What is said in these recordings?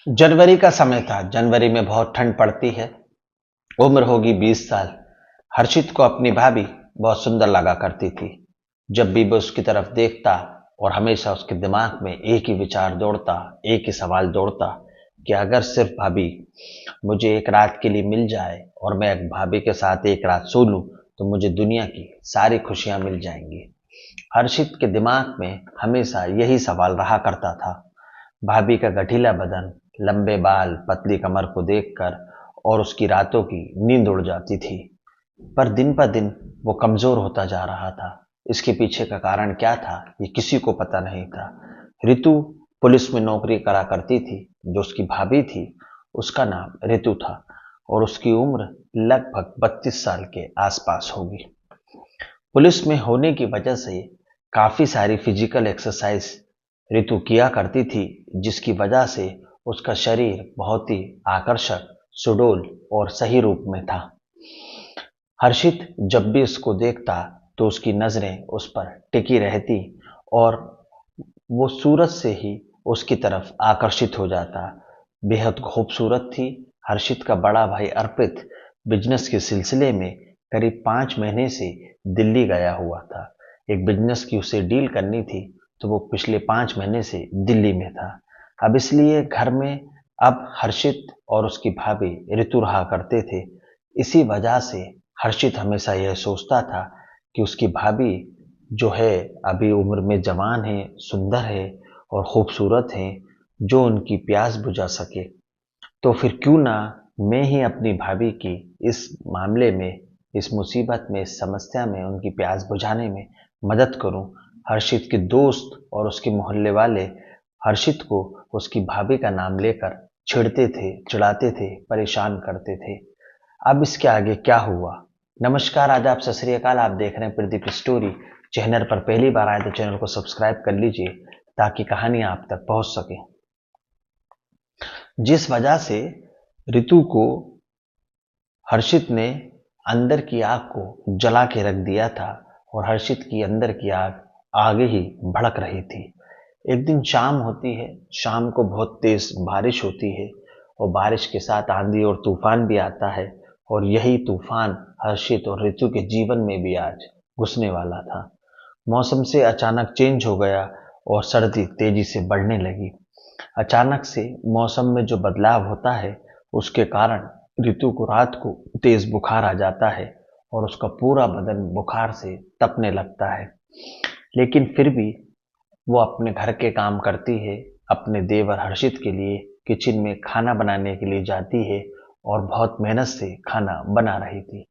जनवरी का समय था। जनवरी में बहुत ठंड पड़ती है। उम्र होगी 20 साल। हर्षित को अपनी भाभी बहुत सुंदर लगा करती थी। जब भी वो उसकी तरफ देखता और हमेशा उसके दिमाग में एक ही विचार दौड़ता, एक ही सवाल दौड़ता कि अगर सिर्फ भाभी मुझे एक रात के लिए मिल जाए और मैं एक भाभी के साथ एक रात सो लूं तो मुझे दुनिया की सारी खुशियां मिल जाएंगी। हर्षित के दिमाग में हमेशा यही सवाल रहा करता था। भाभी का गठीला बदन, लंबे बाल, पतली कमर को देखकर और उसकी रातों की नींद उड़ जाती थी। पर दिन पर दिन वो कमजोर होता जा रहा था। इसके पीछे का कारण क्या था, ये किसी को पता नहीं था। ऋतु पुलिस में नौकरी करा करती थी। जो उसकी भाभी थी, उसका नाम ऋतु था और उसकी उम्र लगभग 32 साल के आसपास होगी। पुलिस में होने की वजह से काफी सारी फिजिकल एक्सरसाइज ऋतु किया करती थी, जिसकी वजह से उसका शरीर बहुत ही आकर्षक, सुडौल और सही रूप में था। हर्षित जब भी उसको देखता तो उसकी नजरें उस पर टिकी रहती और वो सूरत से ही उसकी तरफ आकर्षित हो जाता। बेहद खूबसूरत थी। हर्षित का बड़ा भाई अर्पित बिजनेस के सिलसिले में करीब 5 महीने से दिल्ली गया हुआ था। एक बिजनेस की उसे डील करनी थी, तो वो पिछले 5 महीने से दिल्ली में था। अब इसलिए घर में अब हर्षित और उसकी भाभी ऋतु रहा करते थे। इसी वजह से हर्षित हमेशा यह सोचता था कि उसकी भाभी जो है अभी उम्र में जवान है, सुंदर है और खूबसूरत है, जो उनकी प्यास बुझा सके। तो फिर क्यों ना मैं ही अपनी भाभी की इस मामले में, इस मुसीबत में, इस समस्या में उनकी प्यास बुझाने में मदद करूं। हर्षित के दोस्त और उसके मोहल्ले वाले हर्षित को उसकी भाभी का नाम लेकर छिड़ते थे, चिढ़ाते थे, परेशान करते थे। अब इसके आगे क्या हुआ? नमस्कार, आदाब, सत श्री अकाल। आप देख रहे हैं प्रदीप स्टोरी। चैनल पर पहली बार आए तो चैनल को सब्सक्राइब कर लीजिए ताकि कहानी आप तक पहुंच सके। जिस वजह से ऋतु को हर्षित ने अंदर की आग को जला के रख दिया था और हर्षित की अंदर की आग आगे ही भड़क रही थी। एक दिन शाम होती है। शाम को बहुत तेज बारिश होती है और बारिश के साथ आंधी और तूफान भी आता है और यही तूफान हर्षित और ऋतु के जीवन में भी आज घुसने वाला था। मौसम से अचानक चेंज हो गया और सर्दी तेजी से बढ़ने लगी। अचानक से मौसम में जो बदलाव होता है उसके कारण ऋतु को रात को तेज बुखार आ जाता है और उसका पूरा बदन बुखार से तपने लगता है। लेकिन फिर भी वो अपने घर के काम करती है। अपने देवर हर्षित के लिए किचन में खाना बनाने के लिए जाती है और बहुत मेहनत से खाना बना रही थी।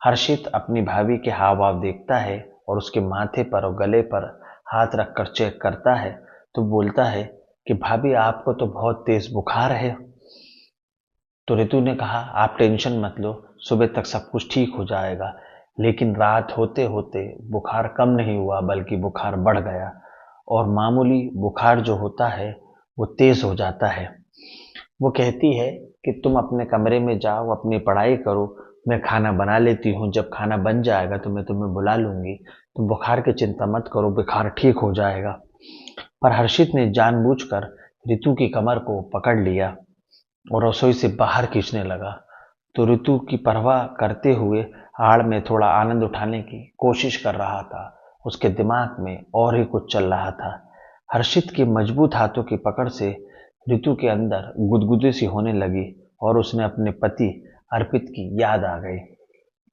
हर्षित अपनी भाभी के हाव भाव देखता है और उसके माथे पर और गले पर हाथ रखकर चेक करता है तो बोलता है कि भाभी, आपको तो बहुत तेज बुखार है। तो ऋतु ने कहा, आप टेंशन मत लो, सुबह तक सब कुछ ठीक हो जाएगा। लेकिन रात होते होते बुखार कम नहीं हुआ बल्कि बुखार बढ़ गया और मामूली बुखार जो होता है वो तेज हो जाता है। वो कहती है कि तुम अपने कमरे में जाओ, अपनी पढ़ाई करो, मैं खाना बना लेती हूँ। जब खाना बन जाएगा तो मैं तुम्हें बुला लूंगी। तुम बुखार की चिंता मत करो, बुखार ठीक हो जाएगा। पर हर्षित ने जानबूझकर ऋतु की कमर को पकड़ लिया और रसोई से बाहर खींचने लगा। तो ऋतु की परवाह करते हुए आड़ में थोड़ा आनंद उठाने की कोशिश कर रहा था। उसके दिमाग में और ही कुछ चल रहा था। हर्षित की मजबूत हाथों की पकड़ से ऋतु के अंदर गुदगुदी सी होने लगी और उसने अपने पति अर्पित की याद आ गई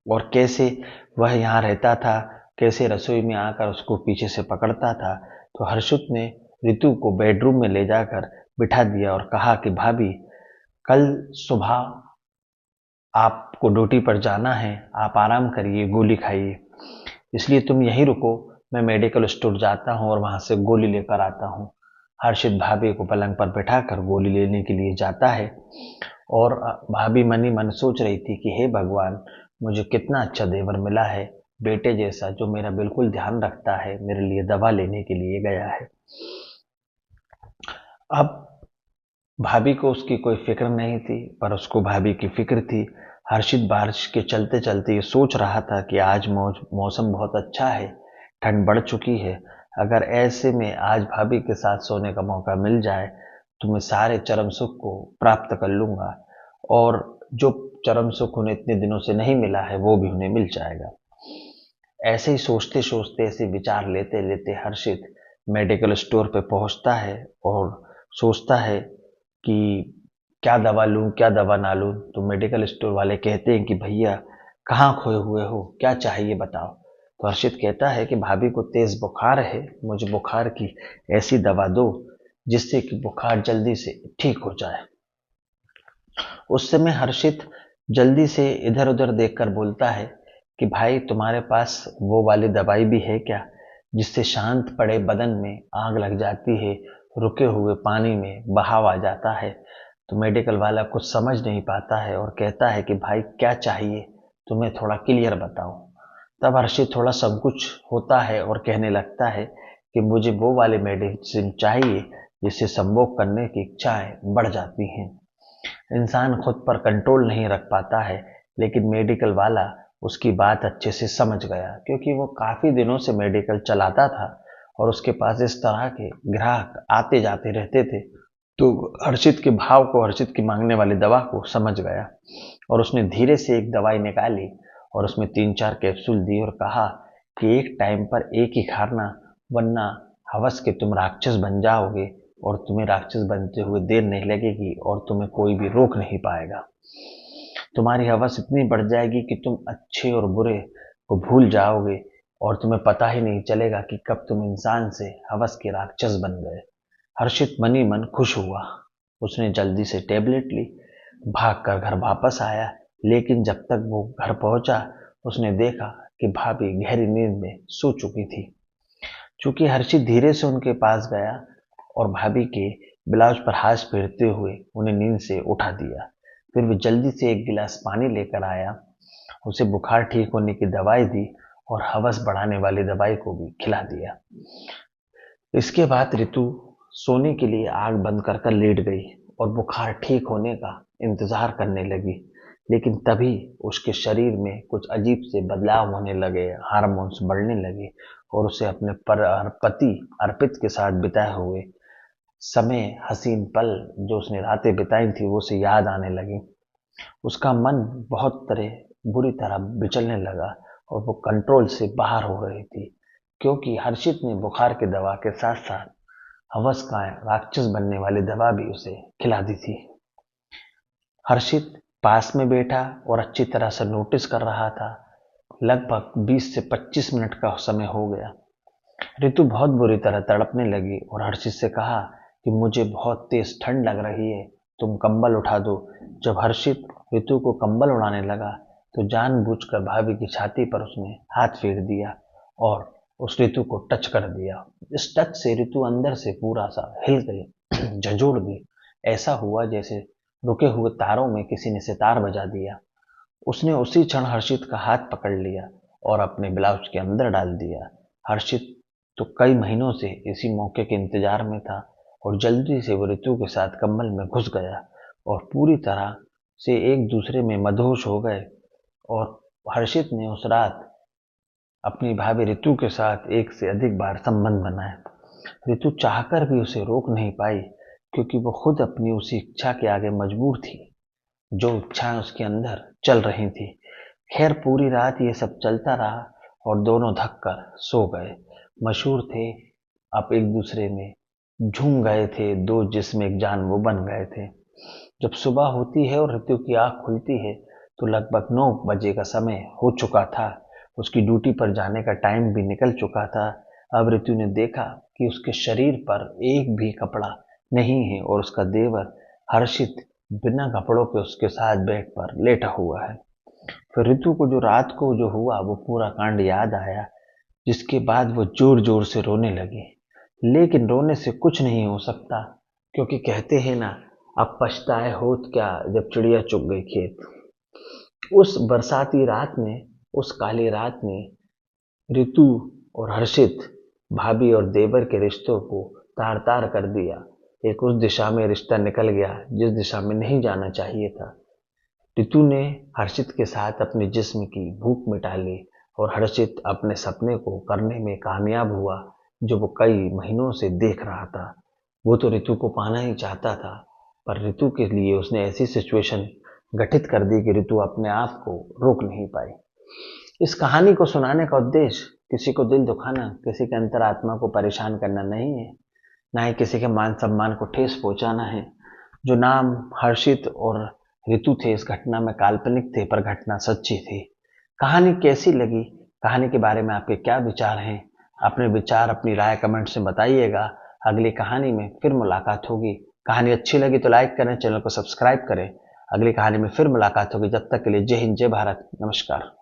और कैसे वह यहाँ रहता था, कैसे रसोई में आकर उसको पीछे से पकड़ता था। तो हर्षित ने ऋतु को बेडरूम में ले जाकर बिठा दिया और कहा कि भाभी, कल सुबह आपको ड्यूटी पर जाना है, आप आराम करिए, गोली खाइए, इसलिए तुम यहीं रुको, मैं मेडिकल स्टोर जाता हूँ और वहां से गोली लेकर आता हूँ। हर्षित भाभी को पलंग पर बैठाकर गोली लेने के लिए जाता है और भाभी मन ही मन सोच रही थी कि हे भगवान, मुझे कितना अच्छा देवर मिला है, बेटे जैसा, जो मेरा बिल्कुल ध्यान रखता है, मेरे लिए दवा लेने के लिए गया है। अब भाभी को उसकी कोई फिक्र नहीं थी, पर उसको भाभी की फिक्र थी। हर्षित बारिश के चलते चलते ये सोच रहा था कि आज मौसम बहुत अच्छा है, ठंड बढ़ चुकी है। अगर ऐसे में आज भाभी के साथ सोने का मौका मिल जाए तो मैं सारे चरम सुख को प्राप्त कर लूंगा और जो चरम सुख उन्हें इतने दिनों से नहीं मिला है वो भी उन्हें मिल जाएगा। ऐसे ही सोचते सोचते, ऐसे विचार लेते लेते हर्षित मेडिकल स्टोर पे पहुंचता है और सोचता है कि क्या दवा लूं, क्या दवा ना लूं। तो मेडिकल स्टोर वाले कहते हैं कि भैया कहाँ खोए हुए हो, क्या चाहिए बताओ। तो हर्षित कहता है कि भाभी को तेज बुखार है, मुझे बुखार की ऐसी दवा दो जिससे कि बुखार जल्दी से ठीक हो जाए। उस समय हर्षित जल्दी से इधर उधर देखकर बोलता है कि भाई तुम्हारे पास वो वाली दवाई भी है क्या जिससे शांत पड़े बदन में आग लग जाती है, रुके हुए पानी में बहाव आ जाता है। तो मेडिकल वाला कुछ समझ नहीं पाता है और कहता है कि भाई क्या चाहिए, तुम्हें थोड़ा क्लियर बताओ। तब हर्षित थोड़ा संकुच होता है और कहने लगता है कि मुझे वो वाली मेडिसिन चाहिए जिससे संभोग करने की इच्छाएं बढ़ जाती हैं। इंसान खुद पर कंट्रोल नहीं रख पाता है, लेकिन मेडिकल वाला उसकी बात अच्छे से समझ गया क्योंकि वो काफी दिनों से मेडिकल चलाता था और उसके पास इस तरह के ग्राहक आते जाते रहते थे। तो हर्षित के भाव को, हर्षित की मांगने वाली दवा को समझ गया और उसने धीरे से एक दवाई निकाली और उसमें 3-4 कैप्सूल दी और कहा कि एक टाइम पर एक ही खाना, वरना हवस के तुम राक्षस बन जाओगे और तुम्हें राक्षस बनते हुए देर नहीं लगेगी और तुम्हें कोई भी रोक नहीं पाएगा। तुम्हारी हवस इतनी बढ़ जाएगी कि तुम अच्छे और बुरे को भूल जाओगे और तुम्हें पता ही नहीं चलेगा कि कब तुम इंसान से हवस के राक्षस बन गए। हर्षित मनी मन खुश हुआ। उसने जल्दी से टेबलेट ली, भागकर घर वापस आया, लेकिन जब तक वो घर पहुंचा उसने देखा कि भाभी गहरी नींद में सो चुकी थी। चूंकि हर्षित धीरे से उनके पास गया और भाभी के ब्लाउज पर हाथ फेरते हुए उन्हें नींद से उठा दिया। फिर वो जल्दी से एक गिलास पानी लेकर आया, उसे बुखार ठीक होने की दवाई दी और हवस बढ़ाने वाली दवाई को भी खिला दिया। इसके बाद ऋतु सोने के लिए आग बंद कर लेट गई और बुखार ठीक होने का इंतजार करने लगी। लेकिन तभी उसके शरीर में कुछ अजीब से बदलाव होने लगे, हार्मोन्स बढ़ने लगे और उसे अपने पति अर्पित के साथ बिताए हुए समय, हसीन पल जो उसने रातें बिताई थी वो उसे याद आने लगी। उसका मन बहुत बुरी तरह बिचलने लगा और वो कंट्रोल से बाहर हो रही थी क्योंकि हर्षित ने बुखार की दवा के साथ साथ हवस का राक्षस बनने वाली दवा भी उसे खिला दी थी। हर्षित पास में बैठा और अच्छी तरह से नोटिस कर रहा था। लगभग 20 से 25 मिनट का समय हो गया। ऋतु बहुत बुरी तरह तड़पने लगी और हर्षित से कहा कि मुझे बहुत तेज ठंड लग रही है, तुम कंबल उठा दो। जब हर्षित ऋतु को कंबल उड़ाने लगा तो जानबूझकर भाभी की छाती पर उसने हाथ फेर दिया और उस ऋतु को टच कर दिया। इस टच से ऋतु अंदर से पूरा सा हिल गई, झंझोड़ दी। ऐसा हुआ जैसे रुके हुए तारों में किसी ने सितार बजा दिया। उसने उसी क्षण हर्षित का हाथ पकड़ लिया और अपने ब्लाउज के अंदर डाल दिया। हर्षित तो कई महीनों से इसी मौके के इंतजार में था और जल्दी से वो ऋतु के साथ कंबल में घुस गया और पूरी तरह से एक दूसरे में मदहोश हो गए। और हर्षित ने उस रात अपनी भाभी ऋतु के साथ एक से अधिक बार संबंध बनाए। ऋतु चाहकर भी उसे रोक नहीं पाई क्योंकि वो खुद अपनी उसी इच्छा के आगे मजबूर थी, जो इच्छाएं उसके अंदर चल रही थी। खैर पूरी रात ये सब चलता रहा और दोनों थक कर सो गए। मशहूर थे, अब एक दूसरे में झूम गए थे, दो जिस्म एक जान वो बन गए थे। जब सुबह होती है और ऋतु की आंख खुलती है तो लगभग 9 बजे का समय हो चुका था। उसकी ड्यूटी पर जाने का टाइम भी निकल चुका था। अब ऋतु ने देखा कि उसके शरीर पर एक भी कपड़ा नहीं है और उसका देवर हर्षित बिना कपड़ों के उसके साथ बेड पर लेटा हुआ है। फिर ऋतु को जो रात को जो हुआ वो पूरा कांड याद आया, जिसके बाद वो जोर जोर से रोने लगी। लेकिन रोने से कुछ नहीं हो सकता क्योंकि कहते हैं ना, अब पछताए होत क्या जब चिड़िया चुग गई खेत। उस बरसाती रात में, उस काली रात में ऋतु और हर्षित, भाभी और देवर के रिश्तों को तार तार कर दिया। एक उस दिशा में रिश्ता निकल गया जिस दिशा में नहीं जाना चाहिए था। ऋतु ने हर्षित के साथ अपने जिस्म की भूख मिटा ली और हर्षित अपने सपने को करने में कामयाब हुआ जो वो कई महीनों से देख रहा था। वो तो ऋतु को पाना ही चाहता था, पर ऋतु के लिए उसने ऐसी सिचुएशन गठित कर दी कि ऋतु अपने आप को रोक नहीं पाई। इस कहानी को सुनाने का उद्देश्य किसी को दिल दुखाना, किसी के अंतरात्मा को परेशान करना नहीं है, ना ही किसी के मान सम्मान को ठेस पहुंचाना है। जो नाम हर्षित और ऋतु थे इस घटना में काल्पनिक थे, पर घटना सच्ची थी। कहानी कैसी लगी, कहानी के बारे में आपके क्या विचार हैं? अपने विचार, अपनी राय कमेंट्स में बताइएगा। अगली कहानी में फिर मुलाकात होगी। कहानी अच्छी लगी तो लाइक करें, चैनल को सब्सक्राइब करें। अगली कहानी में फिर मुलाकात होगी। जब तक के लिए जय हिंद, जय भारत, नमस्कार।